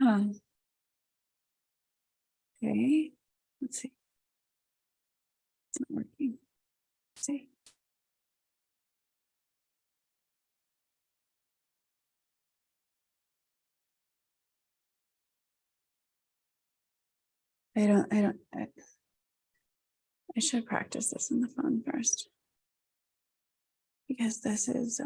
Okay, let's see. It's not working. Let's see. I should practice this on the phone first. Because this is,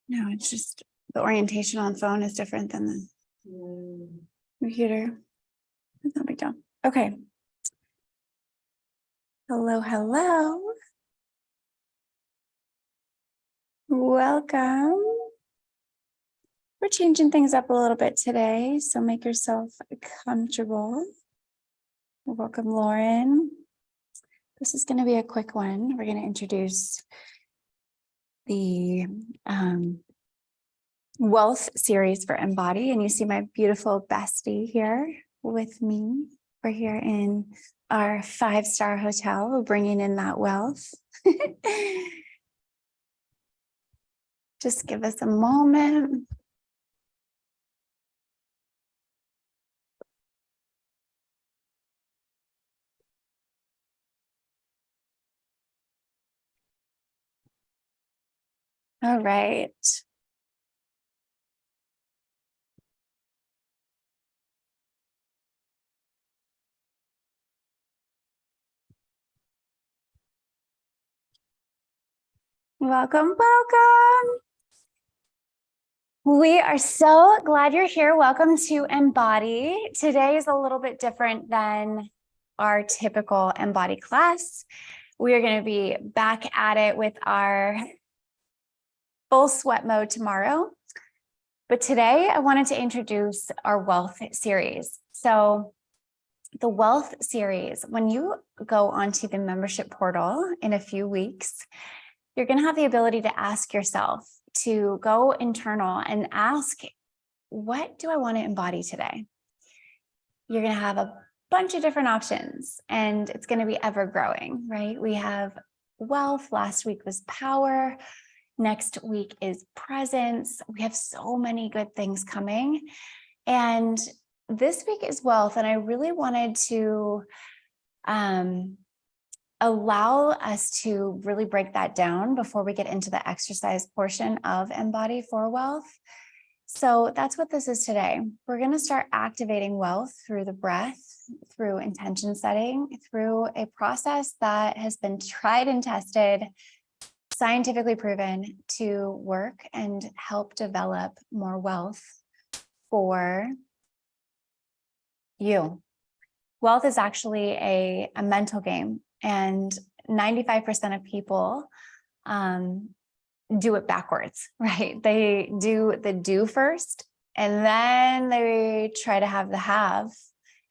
no, it's just the orientation on phone is different than the computer. It's no big deal. Okay. Hello, hello. Welcome. We're changing things up a little bit today, so make yourself comfortable. Welcome, Lauren. This is going to be a quick one. We're going to introduce the wealth series for emBODY, and you see my beautiful bestie here with me. We're here in our 5-star hotel, bringing in that wealth. Just give us a moment. All right. Welcome, welcome. We are so glad you're here. Welcome to emBODY. Today is a little bit different than our typical emBODY class. We are going to be back at it with our full sweat mode tomorrow. But today I wanted to introduce our wealth series. So the wealth series, when you go onto the membership portal in a few weeks, you're going to have the ability to ask yourself to go internal and ask, what do I want to embody today? You're going to have a bunch of different options, and it's going to be ever growing, right? We have wealth. Last week was power. Next week is presence. We have so many good things coming. And this week is wealth. And I really wanted to allow us to really break that down before we get into the exercise portion of emBODY for wealth. So that's what this is today. We're going to start activating wealth through the breath, through intention setting, through a process that has been tried and tested, scientifically proven to work and help develop more wealth for you. Wealth is actually a mental game, and 95% of people do it backwards, right? They do the do first, and then they try to have the have,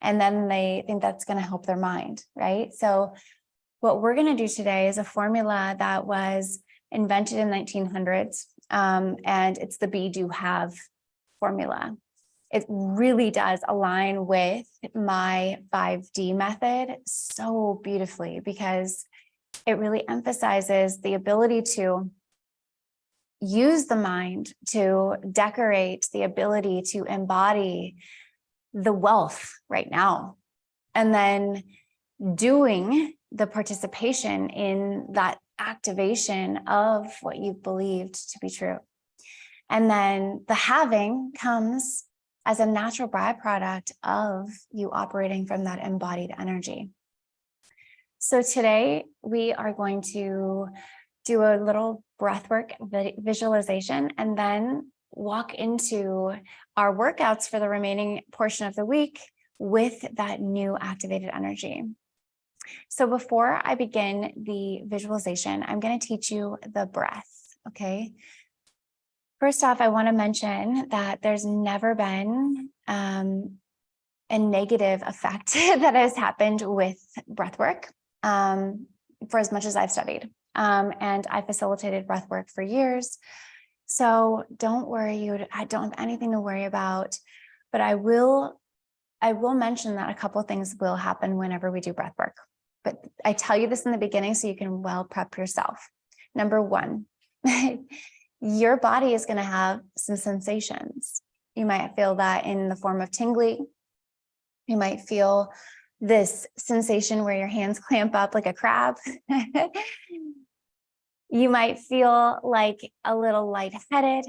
and then they think that's going to help their mind, right? So what we're going to do today is a formula that was invented in the 1900s, and it's the be, do, have formula. It really does align with my 5D method so beautifully, because it really emphasizes the ability to use the mind to decorate, the ability to embody the wealth right now, and then doing the participation in that activation of what you've believed to be true. And then the having comes as a natural byproduct of you operating from that embodied energy. So today we are going to do a little breathwork visualization and then walk into our workouts for the remaining portion of the week with that new activated energy. So before I begin the visualization, I'm going to teach you the breath, okay? First off, I want to mention that there's never been a negative effect that has happened with breathwork for as much as I've studied. And I facilitated breathwork for years. So don't worry, I don't have anything to worry about, but I will mention that a couple of things will happen whenever we do breathwork. But I tell you this in the beginning so you can well prep yourself. Number one, your body is going to have some sensations. You might feel that in the form of tingling. You might feel this sensation where your hands clamp up like a crab. You might feel like a little lightheaded.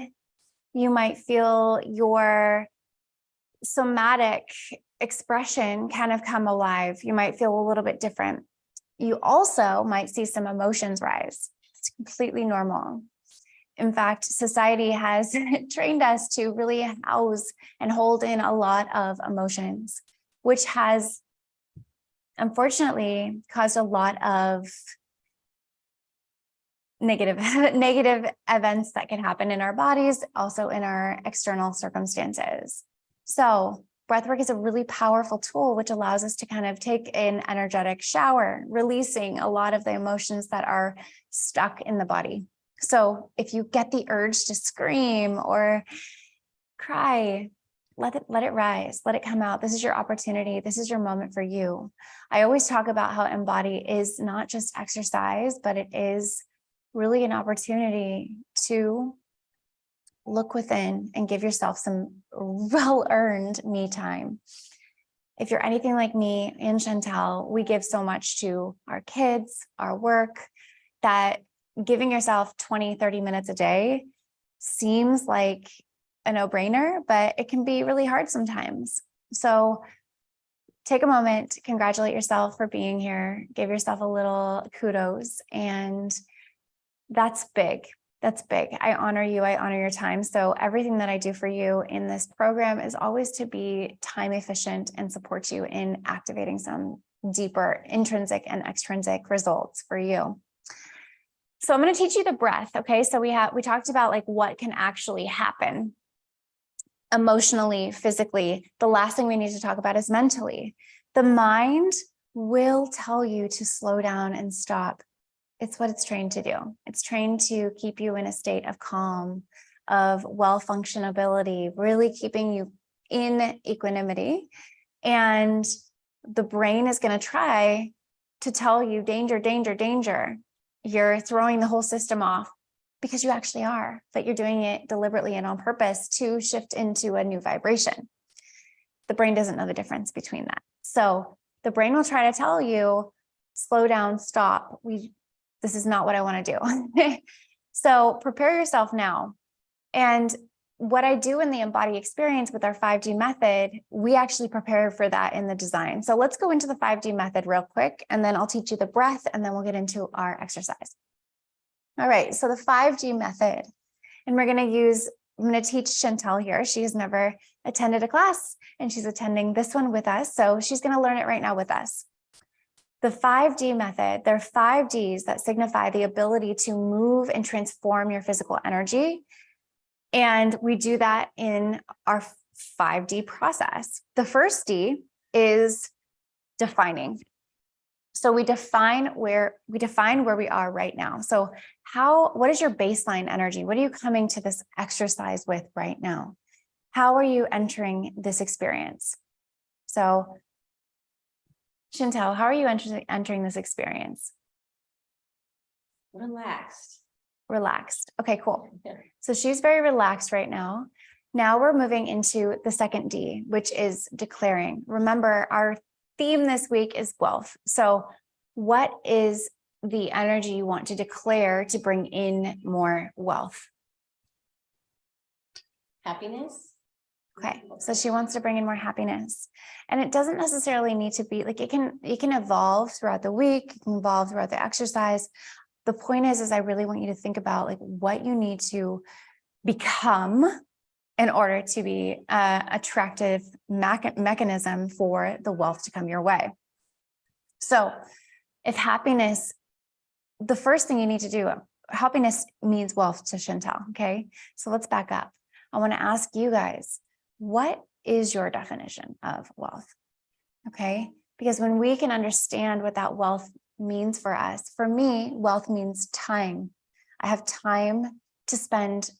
You might feel your somatic expression kind of come alive. You might feel a little bit different. You also might see some emotions rise. It's completely normal. In fact, society has trained us to really house and hold in a lot of emotions, which has unfortunately caused a lot of negative events that can happen in our bodies, also in our external circumstances. So breathwork is a really powerful tool, which allows us to kind of take an energetic shower, releasing a lot of the emotions that are stuck in the body. So if you get the urge to scream or cry, let it rise, let it come out. This is your opportunity. This is your moment for you. I always talk about how emBODY is not just exercise, but it is really an opportunity to look within and give yourself some well-earned me time. If you're anything like me and Chantel, we give so much to our kids, our work, that giving yourself 20, 30 minutes a day seems like a no-brainer, but it can be really hard sometimes. So take a moment, congratulate yourself for being here, give yourself a little kudos, and that's big. That's big. I honor you. I honor your time. So everything that I do for you in this program is always to be time efficient and support you in activating some deeper intrinsic and extrinsic results for you. So I'm going to teach you the breath. Okay. So we talked about like what can actually happen emotionally, physically. The last thing we need to talk about is mentally. The mind will tell you to slow down and stop. It's what it's trained to do. It's trained to keep you in a state of calm, of well-functionability, really keeping you in equanimity. And the brain is going to try to tell you danger, danger, danger. You're throwing the whole system off because you actually are, but you're doing it deliberately and on purpose to shift into a new vibration. The brain doesn't know the difference between that. So the brain will try to tell you, slow down, stop. This is not what I want to do. So prepare yourself now. And what I do in the emBODY experience with our 5D method, we actually prepare for that in the design. So let's go into the 5D method real quick, and then I'll teach you the breath, and then we'll get into our exercise. All right, so the 5D method, and I'm going to teach Chantel here. She has never attended a class, and she's attending this one with us. So she's going to learn it right now with us. The 5D method, there are 5 Ds that signify the ability to move and transform your physical energy. And we do that in our 5D process. The first D is defining. So we define where we are right now. So what is your baseline energy? What are you coming to this exercise with right now? How are you entering this experience? So Chantel, how are you entering this experience? Relaxed. Okay, cool. So she's very relaxed right now. Now we're moving into the second D, which is declaring. Remember, our theme this week is wealth. So what is the energy you want to declare to bring in more wealth? Happiness. Okay, so she wants to bring in more happiness. And it doesn't necessarily need to be like, it can evolve throughout the week, it can evolve throughout the exercise. The point is I really want you to think about like what you need to become in order to be an attractive mechanism for the wealth to come your way. So if happiness, the first thing you need to do, happiness means wealth to Chantel, okay? So let's back up. I want to ask you guys, what is your definition of wealth? Okay, because when we can understand what that wealth means for us, for me, wealth means time. I have time to spend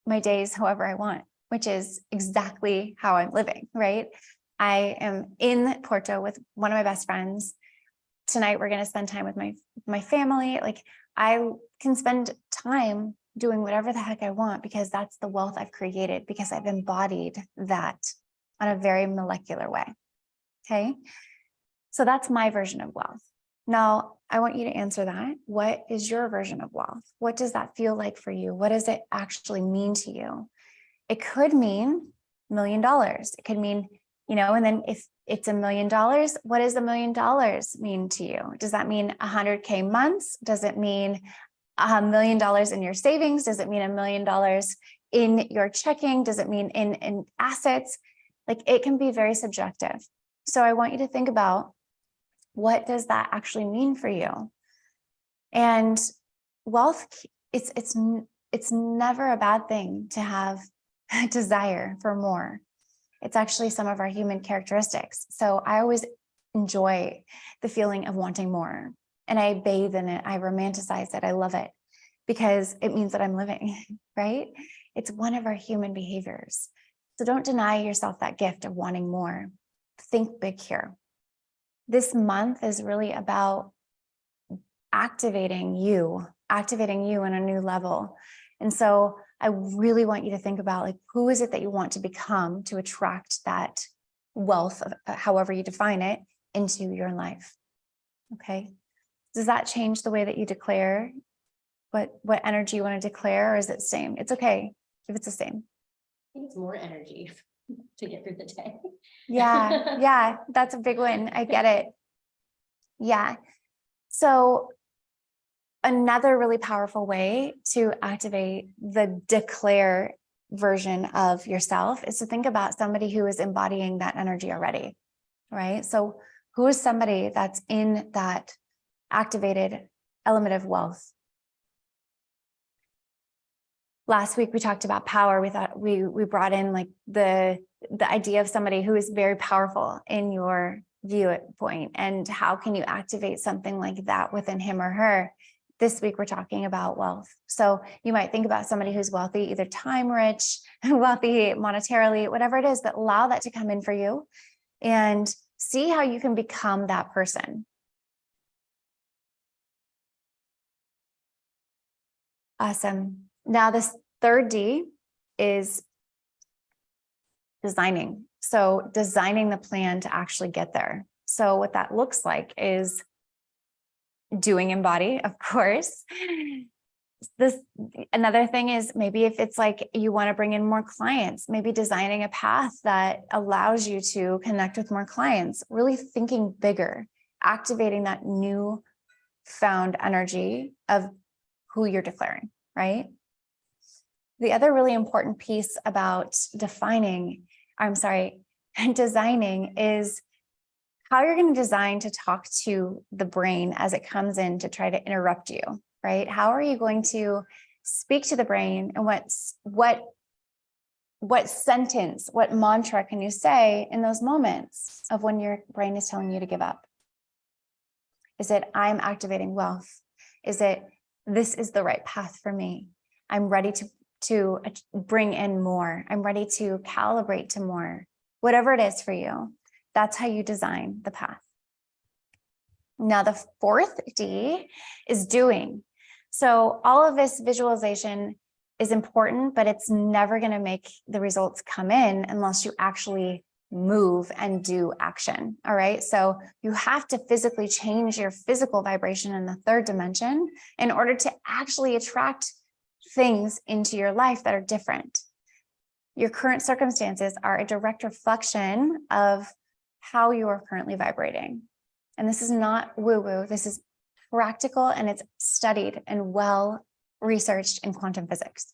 my days however I want, which is exactly how I'm living, right? I am in Porto with one of my best friends. Tonight, we're going to spend time with my family. Like I can spend time doing whatever the heck I want, because that's the wealth I've created, because I've embodied that on a very molecular way. Okay. So that's my version of wealth. Now, I want you to answer that. What is your version of wealth? What does that feel like for you? What does it actually mean to you? It could mean $1 million. It could mean, and then if it's $1 million, what does $1 million mean to you? Does that mean 100K months? Does it mean $1 million in your savings? Does it mean $1 million in your checking? Does it mean in assets? Like, it can be very subjective. So I want you to think about, what does that actually mean for you? And wealth, it's never a bad thing to have a desire for more. It's actually some of our human characteristics. So I always enjoy the feeling of wanting more, and I bathe in it. I romanticize it. I love it, because it means that I'm living, right? It's one of our human behaviors. So don't deny yourself that gift of wanting more. Think big here. This month is really about activating you on a new level. And so I really want you to think about, like, who is it that you want to become to attract that wealth, however you define it, into your life. Okay. Does that change the way that you declare what energy you want to declare, or is it the same? It's okay if it's the same. I think it's more energy to get through the day. Yeah, that's a big one. I get it. Yeah. So another really powerful way to activate the declare version of yourself is to think about somebody who is embodying that energy already, right? So who is somebody that's in that activated element of wealth? Last week, we talked about power. We thought we brought in like the idea of somebody who is very powerful in your viewpoint, and how can you activate something like that within him or her? This week, we're talking about wealth. So you might think about somebody who's wealthy, either time rich, wealthy monetarily, whatever it is, but allow that to come in for you and see how you can become that person. Awesome. Now, this third D is designing. So designing the plan to actually get there. So what that looks like is doing emBODY, of course. Another thing is, maybe if it's like you want to bring in more clients, maybe designing a path that allows you to connect with more clients, really thinking bigger, activating that new found energy of who you're declaring, right? The other really important piece about designing is how you're going to design to talk to the brain as it comes in to try to interrupt you, right? How are you going to speak to the brain, and what sentence, what mantra can you say in those moments of when your brain is telling you to give up? Is it, I'm activating wealth? Is it, this is the right path for me? I'm ready to bring in more. I'm ready to calibrate to more. Whatever it is for you, that's how you design the path. Now, the fourth D is doing. So all of this visualization is important, but it's never going to make the results come in unless you actually move and do action. All right. So you have to physically change your physical vibration in the third dimension in order to actually attract things into your life that are different. Your current circumstances are a direct reflection of how you are currently vibrating. And this is not woo-woo. This is practical, and it's studied and well researched in quantum physics.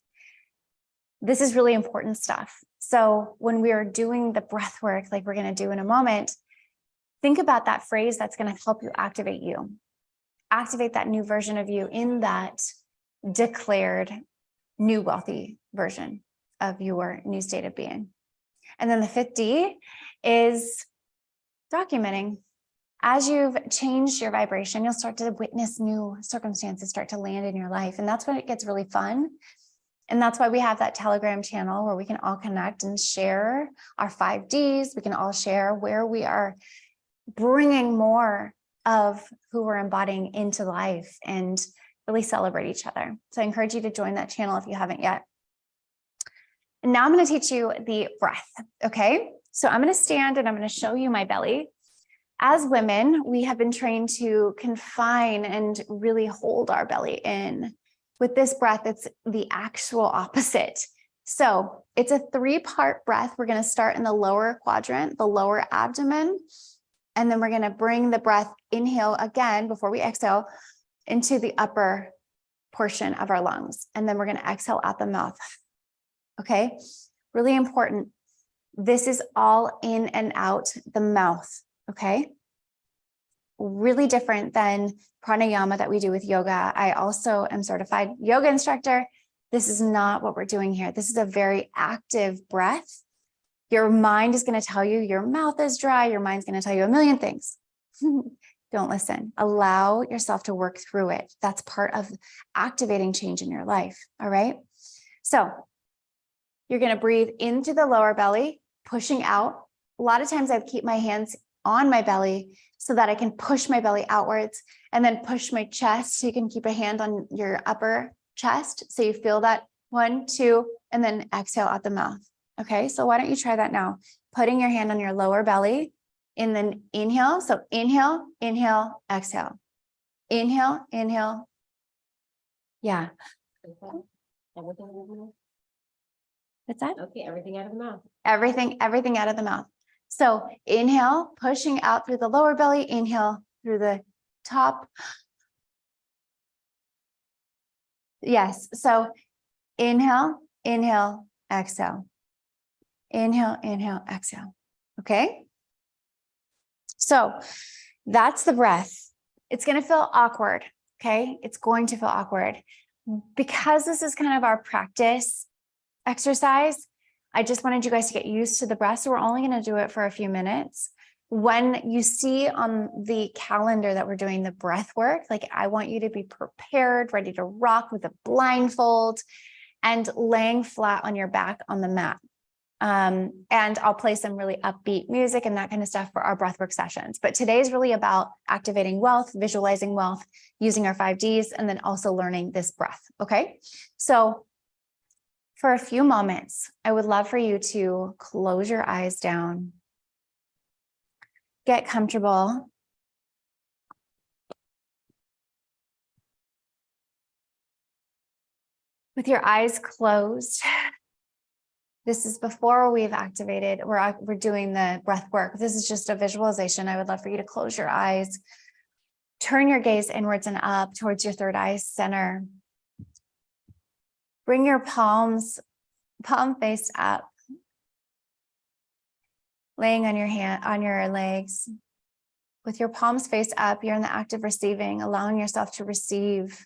This is really important stuff. So when we are doing the breath work, like we're going to do in a moment, think about that phrase that's going to help you. Activate that new version of you in that declared new wealthy version of your new state of being. And then the fifth D is documenting. As you've changed your vibration, you'll start to witness new circumstances start to land in your life. And that's when it gets really fun. And that's why we have that Telegram channel where we can all connect and share our 5 Ds. We can all share where we are bringing more of who we're embodying into life. And really celebrate each other. So I encourage you to join that channel if you haven't yet. And now I'm going to teach you the breath. Okay. So I'm going to stand and I'm going to show you my belly. As women, we have been trained to confine and really hold our belly in. With this breath, it's the actual opposite. So it's a 3-part breath. We're going to start in the lower quadrant, the lower abdomen, and then we're going to bring the breath, inhale again before we exhale, into the upper portion of our lungs. And then we're going to exhale out the mouth. Okay, really important. This is all in and out the mouth. Okay, really different than pranayama that we do with yoga. I also am certified yoga instructor. This is not what we're doing here. This is a very active breath. Your mind is going to tell you your mouth is dry. Your mind's going to tell you a million things. Don't listen. Allow yourself to work through it. That's part of activating change in your life. All right. So you're going to breathe into the lower belly, pushing out. A lot of times I keep my hands on my belly so that I can push my belly outwards and then push my chest. So you can keep a hand on your upper chest. So you feel that 1, 2, and then exhale out the mouth. Okay. So why don't you try that now? Putting your hand on your lower belly and then inhale. So inhale, inhale, exhale. Inhale, inhale. Yeah. Everything out of the mouth. What's that? Okay, everything out of the mouth. Everything out of the mouth. So inhale, pushing out through the lower belly, inhale through the top. Yes. So inhale, inhale, exhale. Inhale, inhale, exhale. Okay. So that's the breath. It's going to feel awkward. Okay. It's going to feel awkward because this is kind of our practice exercise. I just wanted you guys to get used to the breath. So we're only going to do it for a few minutes. When you see on the calendar that we're doing the breath work, like I want you to be prepared, ready to rock with a blindfold and laying flat on your back on the mat. And I'll play some really upbeat music and that kind of stuff for our breathwork sessions. But today is really about activating wealth, visualizing wealth, using our 5Ds, and then also learning this breath. Okay. So for a few moments, I would love for you to close your eyes down, get comfortable. With your eyes closed. This is before we've activated, we're doing the breath work. This is just a visualization. I would love for you to close your eyes, turn your gaze inwards and up towards your third eye center. Bring your palm face up, laying on your hand, on your legs. With your palms face up, you're in the act of receiving, allowing yourself to receive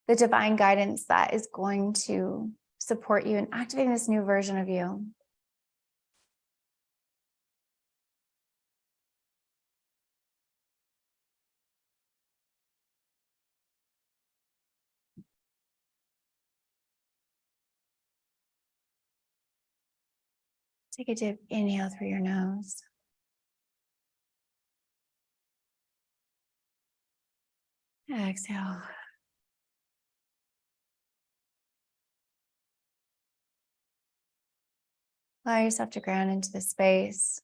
the divine guidance that is going to support you in activating this new version of you. Take a deep inhale through your nose. Exhale. Allow yourself to ground into the space.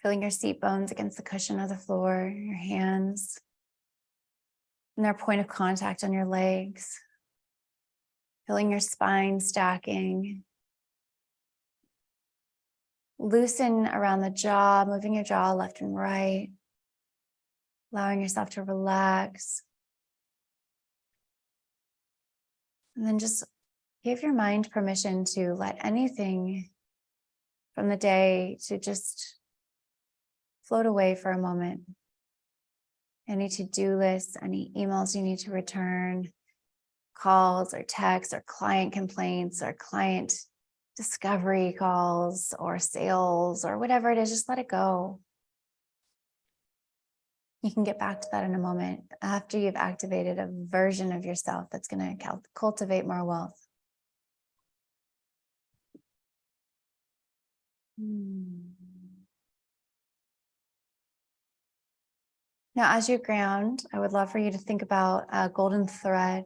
Feeling your seat bones against the cushion of the floor, your hands, and their point of contact on your legs. Feeling your spine stacking. Loosen around the jaw, moving your jaw left and right. Allowing yourself to relax. And then just give your mind permission to let anything from the day to just float away for a moment. Any to-do lists, any emails you need to return, calls or texts or client complaints or client discovery calls or sales or whatever it is, just let it go. You can get back to that in a moment after you've activated a version of yourself that's going to cultivate more wealth. Now, as you ground, I would love for you to think about a golden thread.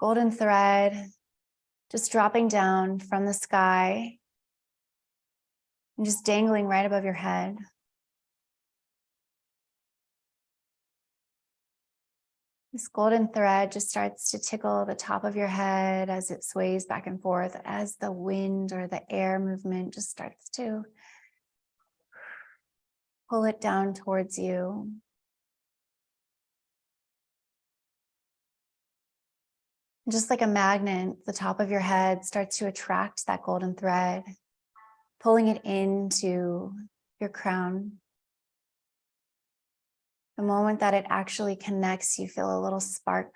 Golden thread just dropping down from the sky and just dangling right above your head. This golden thread just starts to tickle the top of your head as it sways back and forth, as the wind or the air movement just starts to pull it down towards you. Just like a magnet, the top of your head starts to attract that golden thread, pulling it into your crown. The moment that it actually connects, you feel a little spark.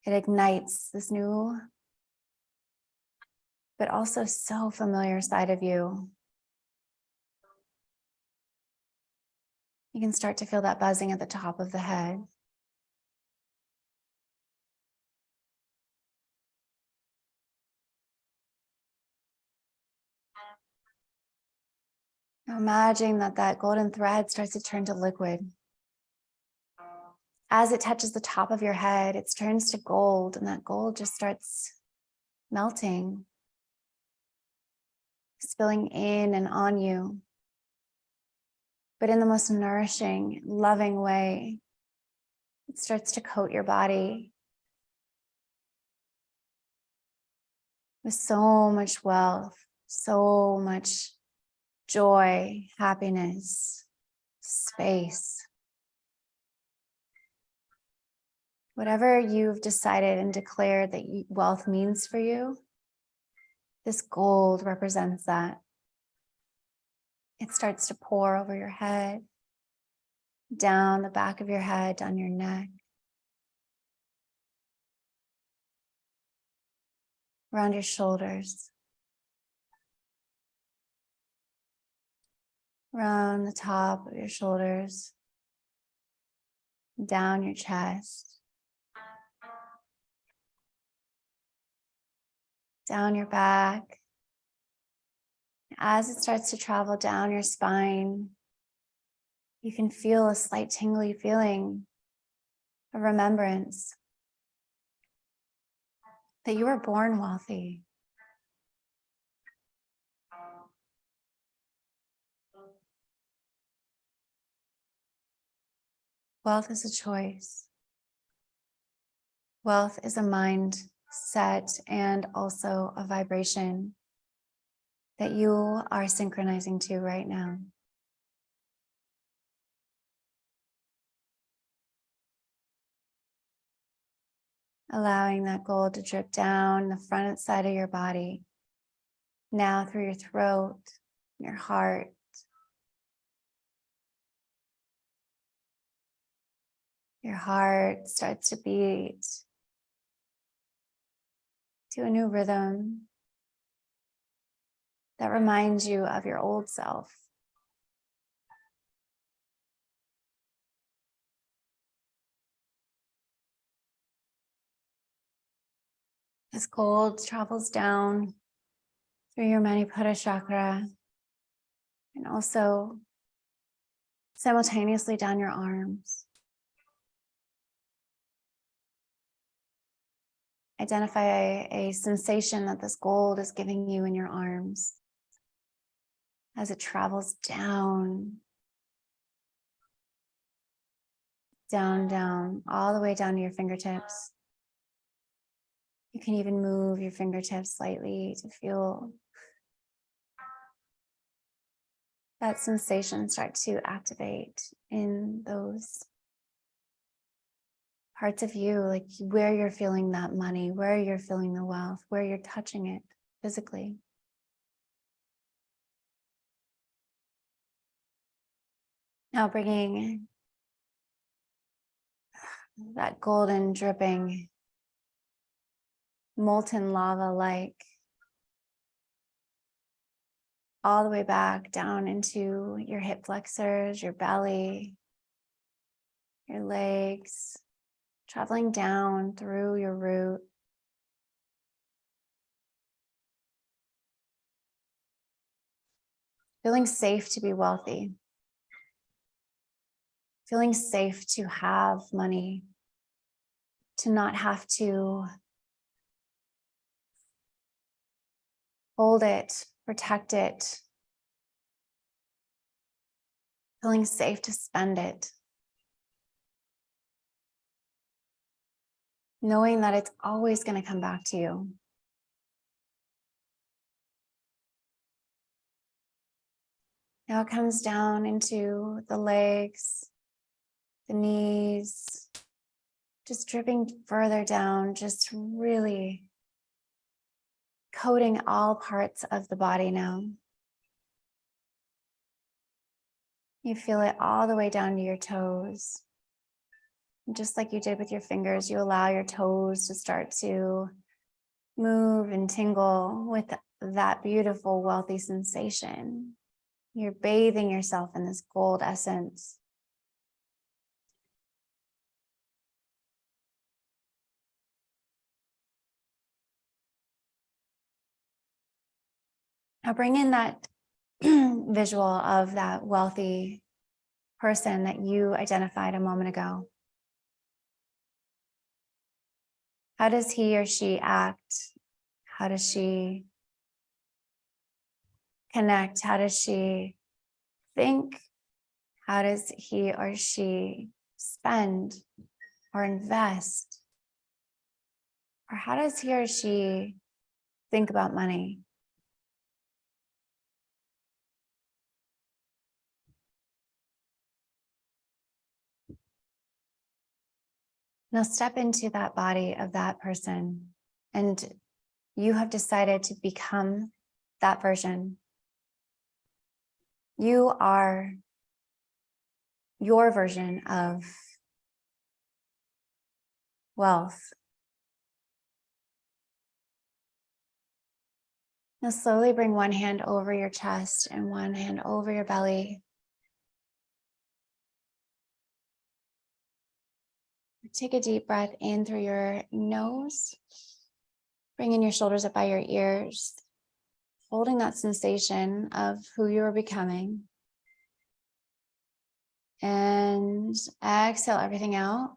It ignites this new, but also so familiar side of you. You can start to feel that buzzing at the top of the head. Now imagine that golden thread starts to turn to liquid. As it touches the top of your head, it turns to gold, and that gold just starts melting, spilling in and on you, but in the most nourishing, loving way. It starts to coat your body with so much wealth, so much joy, happiness, space. Whatever you've decided and declared that wealth means for you, this gold represents that. It starts to pour over your head, down the back of your head, down your neck, around your shoulders, around the top of your shoulders, down your chest, down your back. As it starts to travel down your spine, you can feel a slight tingly feeling of remembrance that you were born wealthy. Wealth is a choice. Wealth is a mindset and also a vibration that you are synchronizing to right now. Allowing that gold to drip down the front side of your body, now through your throat, your heart. Your heart starts to beat to a new rhythm that reminds you of your old self. As gold travels down through your Manipura chakra and also simultaneously down your arms. Identify a sensation that this gold is giving you in your arms as it travels down, down, all the way down to your fingertips. You can even move your fingertips slightly to feel that sensation start to activate in those parts of you, like where you're feeling that money, where you're feeling the wealth, where you're touching it physically. Now bringing that golden dripping molten lava like all the way back down into your hip flexors, your belly, your legs, traveling down through your root. feeling safe to be wealthy, feeling safe to have money, to not have to hold it, protect it, feeling safe to spend it, knowing that it's always going to come back to you. Now it comes down into the legs, the knees, just dripping further down, just really coating all parts of the body now. You feel it all the way down to your toes. And just like you did with your fingers, you allow your toes to start to move and tingle with that beautiful, wealthy sensation. You're bathing yourself in this gold essence. Now bring in that visual of that wealthy person that you identified a moment ago. How does he or she act? How does she connect? How does she think? How does he or she spend or invest? Or how does he or she think about money? Now step into that body of that person, and you have decided to become that version. You are your version of wealth. Now slowly bring one hand over your chest and one hand over your belly. Take a deep breath in through your nose. Bring in your shoulders up by your ears, holding that sensation of who you are becoming. And exhale everything out.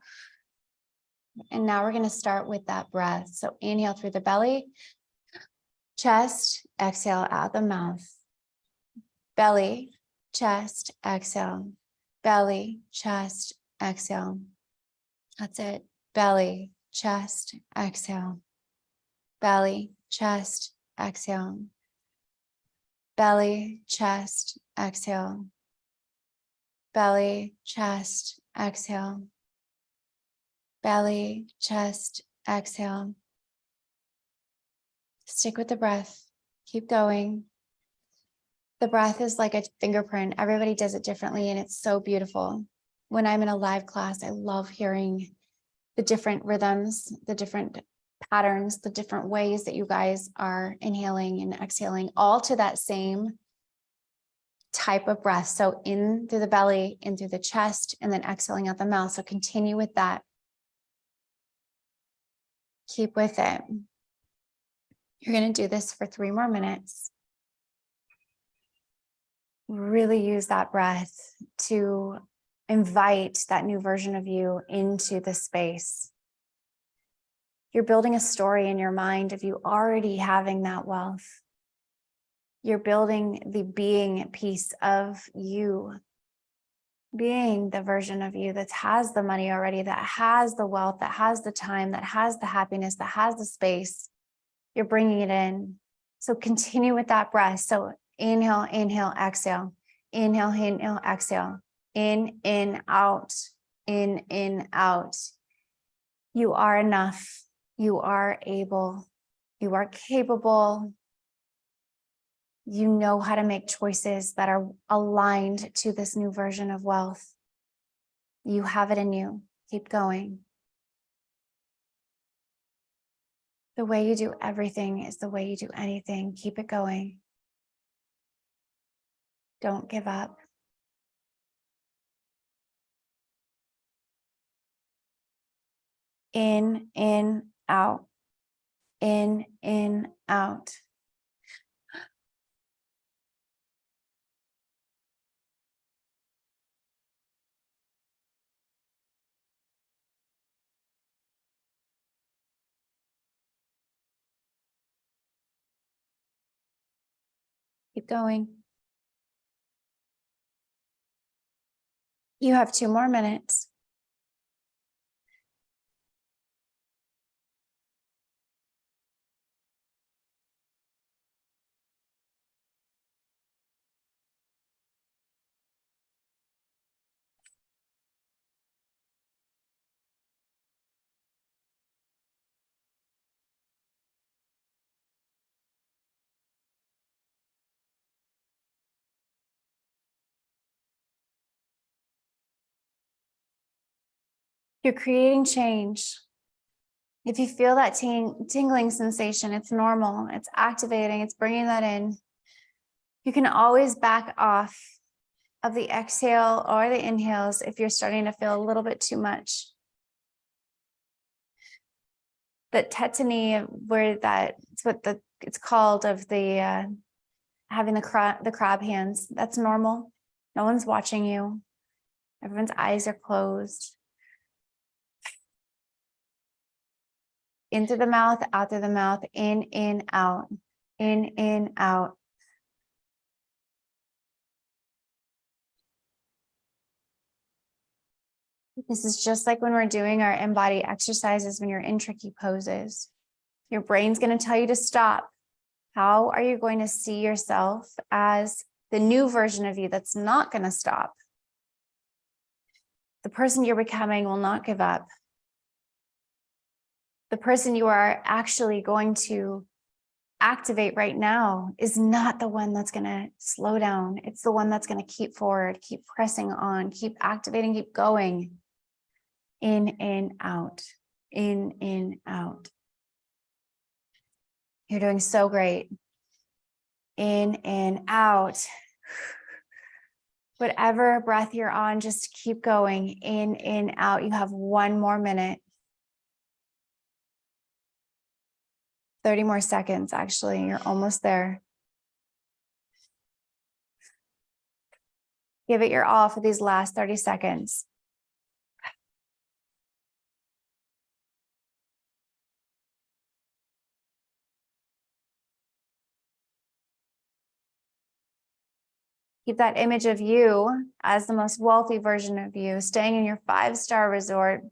And now we're going to start with that breath. So inhale through the belly, chest, exhale out the mouth. Belly, chest, exhale. Belly, chest, exhale. That's it. Belly, chest, exhale. Belly, chest, exhale. Belly, chest, exhale. Belly, chest, exhale. Belly, chest, exhale. Stick with the breath. Keep going. The breath is like a fingerprint. Everybody does it differently, and it's so beautiful. When I'm in a live class, I love hearing the different rhythms, the different patterns, the different ways that you guys are inhaling and exhaling, all to that same type of breath. So in through the belly, in through the chest, and then exhaling out the mouth. So continue with that. Keep with it. You're going to do this for 3 more minutes. Really use that breath to invite that new version of you into the space. You're building a story in your mind of you already having that wealth. You're building the being piece of you, being the version of you that has the money already, that has the wealth, that has the time, that has the happiness, that has the space. You're bringing it in. So continue with that breath. So inhale, inhale, exhale. Inhale, inhale, exhale. In, out. In, out. You are enough. You are able. You are capable. You know how to make choices that are aligned to this new version of wealth. You have it in you. Keep going. The way you do everything is the way you do anything. Keep it going. Don't give up. In, out. In, out. Keep going. You have 2 more minutes. You're creating change. If you feel that tingling sensation, it's normal. It's activating. It's bringing that in. You can always back off of the exhale or the inhales if you're starting to feel a little bit too much. That tetany, where it's what it's called, of the having the crab hands. That's normal. No one's watching you. Everyone's eyes are closed. Into the mouth, out through the mouth, in, out, in, out. This is just like when we're doing our emBODY exercises, when you're in tricky poses. Your brain's going to tell you to stop. How are you going to see yourself as the new version of you that's not going to stop? The person you're becoming will not give up. The person you are actually going to activate right now is not the one that's going to slow down. It's the one that's going to keep forward, keep pressing on, keep activating, keep going. In, out, in, out. You're doing so great. In, out. Whatever breath you're on, just keep going. In, out. You have 1 more minute. 30 more seconds, actually. You're almost there. Give it your all for these last 30 seconds. Keep that image of you as the most wealthy version of you, staying in your 5-star resort,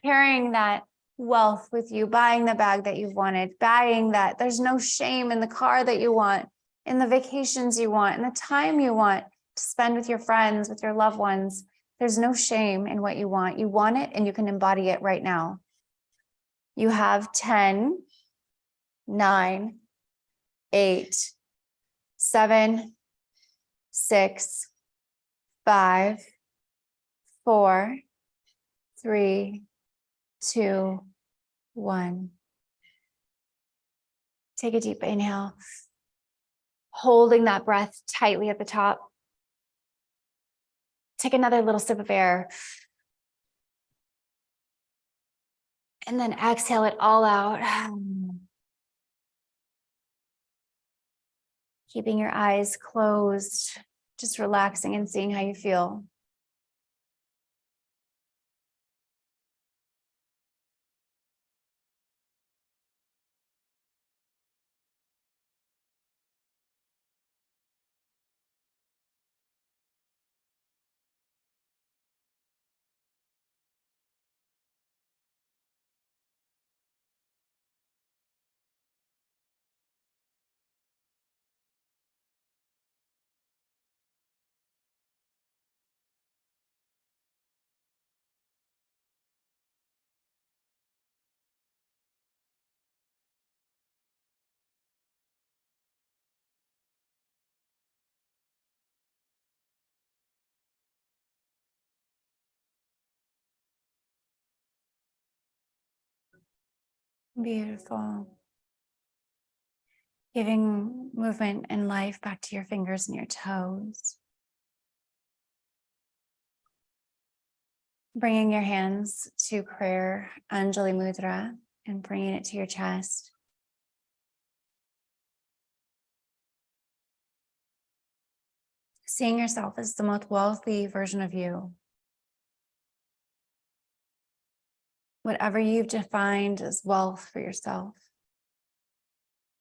carrying that wealth with you, buying the bag that you've wanted, buying that. There's no shame in the car that you want, in the vacations you want, in the time you want to spend with your friends, with your loved ones. There's no shame in what you want. You want it and you can embody it right now. You have 10, 9, 8, 7, 6, 5, 4, 3, 2, 1. Take a deep inhale, holding that breath tightly at the top. Take another little sip of air. And then exhale it all out. Keeping your eyes closed, just relaxing and seeing how you feel. Beautiful. Giving movement and life back to your fingers and your toes. Bringing your hands to prayer, Anjali Mudra, and bringing it to your chest. Seeing yourself as the most wealthy version of you. Whatever you've defined as wealth for yourself.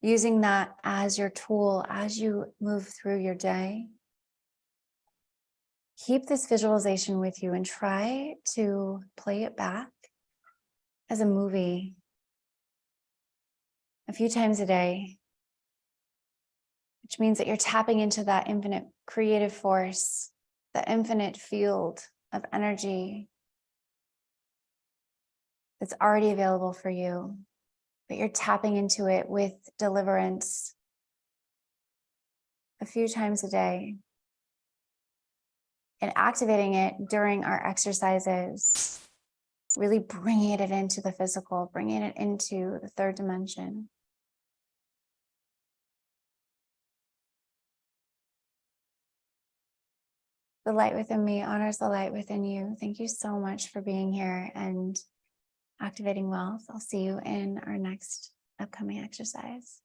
using that as your tool as you move through your day. Keep this visualization with you and try to play it back as a movie a few times a day, which means that you're tapping into that infinite creative force, the infinite field of energy that's already available for you, but you're tapping into it with deliverance a few times a day and activating it during our exercises, really bringing it into the physical, bringing it into the third dimension. The light within me honors the light within you. Thank you so much for being here and activating wealth. I'll see you in our next upcoming exercise.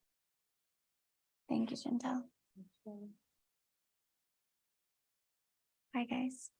Thank you, Chantel. Bye, guys.